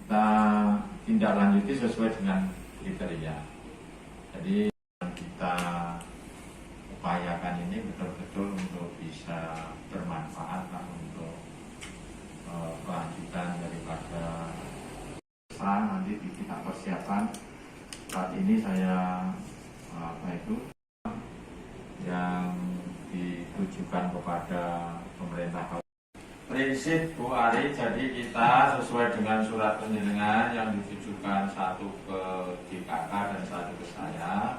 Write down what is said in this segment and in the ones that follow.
kita tindak lanjuti sesuai dengan kriteria. Jadi kita upayakan ini betul-betul untuk bisa bermanfaat untuk kelanjutan daripada nanti kita persiapan. Saat ini saya yang ditujukan kepada pemerintah. Prinsip Bu Ari, jadi kita sesuai dengan surat penjelasan yang ditujukan satu ke DKK dan satu ke saya,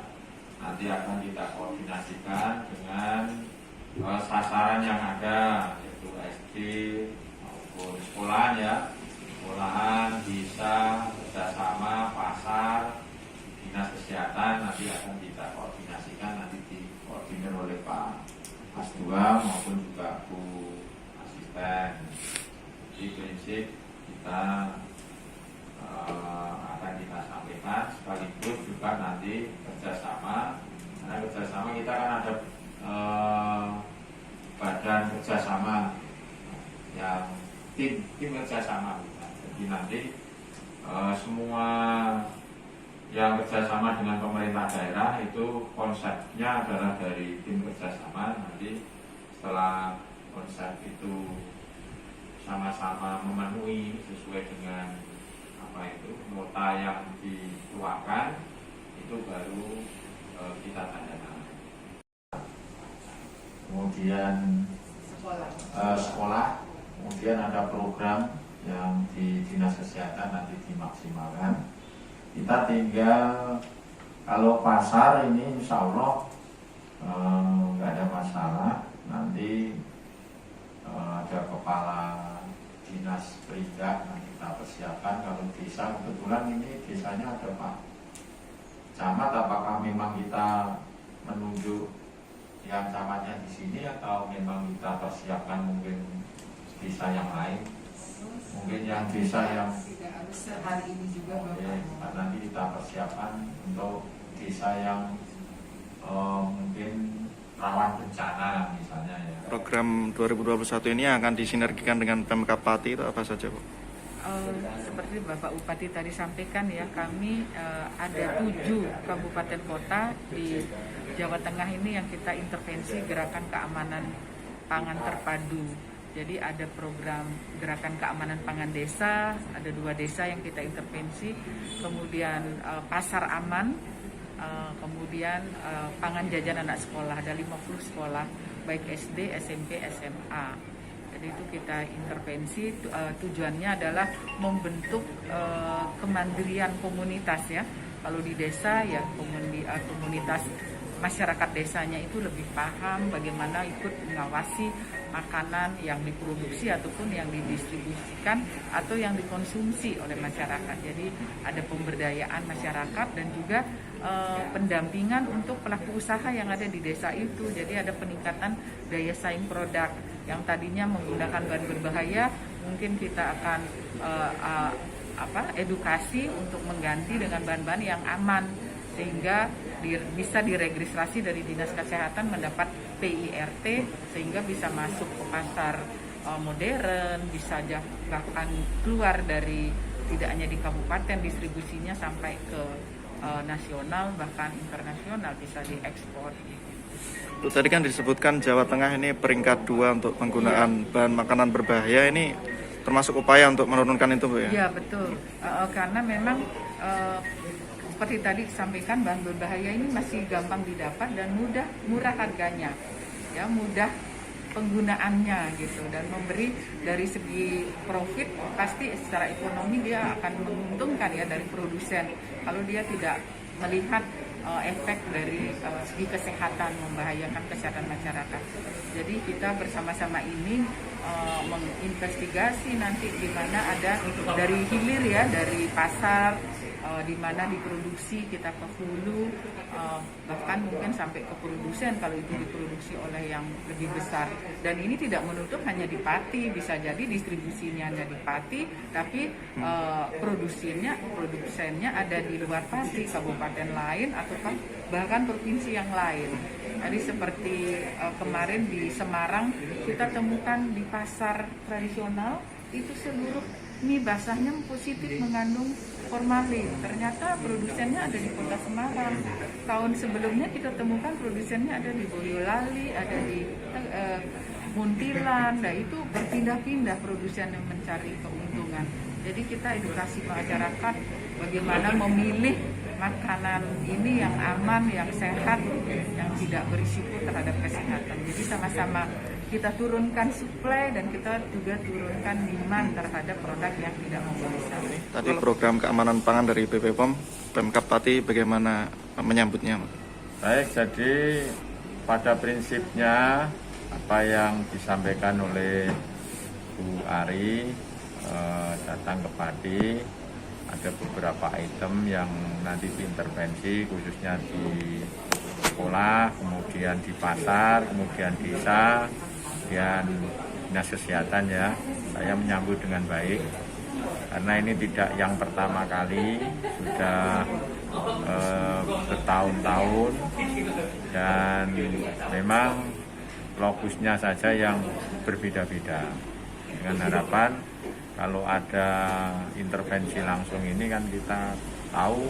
nanti akan kita koordinasikan dengan sasaran yang ada, yaitu SD maupun sekolahan ya, sekolahan bisa kerjasama, pasar, dinas kesehatan, nanti akan kita koordinasikan, nanti dikoordinir oleh Pak Asdua maupun juga Bu Asisten. Di prinsip kita akan kita sampaikan, sekaligus juga nanti kerjasama. Karena kerjasama kita kan ada badan kerjasama yang tim kerjasama kita. Jadi nanti semua yang kerjasama dengan pemerintah daerah itu konsepnya adalah dari tim kerjasama. Nanti setelah konsep itu sama-sama memenuhi sesuai dengan nota yang dikeluarkan, itu baru kita tanda tangan. Kemudian sekolah, kemudian ada program yang di dinas kesehatan nanti dimaksimalkan. Kita tinggal kalau pasar ini insya Allah nggak ada masalah. Nanti ada kepala dinas Perindak yang kita persiapkan. Kalau desa, kebetulan ini desanya ada Pak Camat, apakah memang kita menunjuk yang camatnya di sini atau memang kita persiapkan mungkin desa yang lain, mungkin yang desa yang tidak harus hari ini juga Bapak. Nanti kita persiapkan untuk desa yang mungkin rawan bencana misalnya ya. Program 2021 ini akan disinergikan dengan Pemkab Pati itu apa saja, Bu? Seperti Bapak Bupati tadi sampaikan ya, kami ada 7 kabupaten kota di Jawa Tengah ini yang kita intervensi gerakan keamanan pangan terpadu. Jadi ada program gerakan keamanan pangan desa, ada 2 desa yang kita intervensi, kemudian pasar aman, kemudian pangan jajan anak sekolah, ada 50 sekolah, baik SD, SMP, SMA. Jadi itu kita intervensi, tujuannya adalah membentuk kemandirian komunitas ya. Kalau di desa ya komunitas masyarakat desanya itu lebih paham bagaimana ikut mengawasi makanan yang diproduksi ataupun yang didistribusikan atau yang dikonsumsi oleh masyarakat. Jadi ada pemberdayaan masyarakat dan juga pendampingan untuk pelaku usaha yang ada di desa itu. Jadi ada peningkatan daya saing produk yang tadinya menggunakan bahan berbahaya, mungkin kita akan edukasi untuk mengganti dengan bahan-bahan yang aman sehingga bisa diregistrasi dari Dinas Kesehatan, mendapat PIRT sehingga bisa masuk ke pasar modern, bisa bahkan keluar dari tidak hanya di kabupaten, distribusinya sampai ke nasional bahkan internasional, bisa diekspor. Bu, tadi kan disebutkan Jawa Tengah ini peringkat 2 untuk penggunaan bahan makanan berbahaya, ini termasuk upaya untuk menurunkan itu, Bu ya? Iya betul, karena memang seperti tadi disampaikan, bahan berbahaya ini masih gampang didapat dan murah harganya, ya mudah penggunaannya gitu, dan memberi dari segi profit pasti secara ekonomi dia akan menguntungkan ya dari produsen kalau dia tidak melihat efek dari segi kesehatan, membahayakan kesehatan masyarakat. Jadi kita bersama-sama ini menginvestigasi nanti di mana ada dari hilir ya, dari pasar, di mana diproduksi kita ke hulu, bahkan mungkin sampai ke produsen kalau itu diproduksi oleh yang lebih besar. Dan ini tidak menutup hanya di Pati, bisa jadi distribusinya hanya di Pati, tapi produsennya ada di luar Pati, kabupaten lain atau bahkan provinsi yang lain. Jadi seperti kemarin di Semarang kita temukan di pasar tradisional itu seluruh mie basahnya positif mengandung formalin. Ternyata produsennya ada di Kota Semarang. Tahun sebelumnya kita temukan produsennya ada di Boyolali, ada di Muntilan. Nah itu berpindah-pindah produsen yang mencari keuntungan. Jadi kita edukasi masyarakat bagaimana memilih makanan ini yang aman, yang sehat, yang tidak berisiko terhadap kesehatan. Jadi sama-sama kita turunkan supply dan kita juga turunkan demand terhadap produk yang tidak memenuhi. Tadi program keamanan pangan dari BPOM, Pemkab Pati bagaimana menyambutnya? Baik, jadi pada prinsipnya apa yang disampaikan oleh Bu Ari datang ke Pati, ada beberapa item yang nanti diintervensi khususnya di sekolah, kemudian di pasar, kemudian desa, dan dinas kesehatan ya. Saya menyambut dengan baik karena ini tidak yang pertama kali, sudah bertahun-tahun dan memang lokusnya saja yang berbeda-beda. Dengan harapan kalau ada intervensi langsung ini kan kita tahu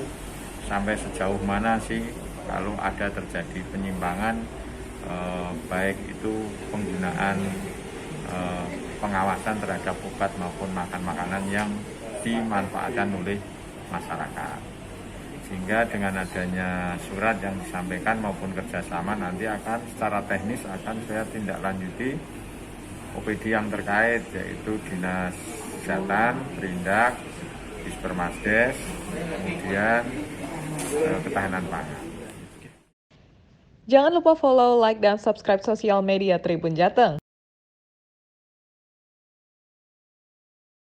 sampai sejauh mana sih kalau ada terjadi penyimpangan, baik itu penggunaan pengawasan terhadap obat maupun makanan yang dimanfaatkan oleh masyarakat. Sehingga dengan adanya surat yang disampaikan maupun kerjasama nanti akan secara teknis akan saya tindak lanjuti OPD yang terkait, yaitu Dinas Kesehatan, Perindak, Dispermasdes, kemudian Ketahanan Pangan. Jangan lupa follow, like, dan subscribe sosial media Tribun Jateng.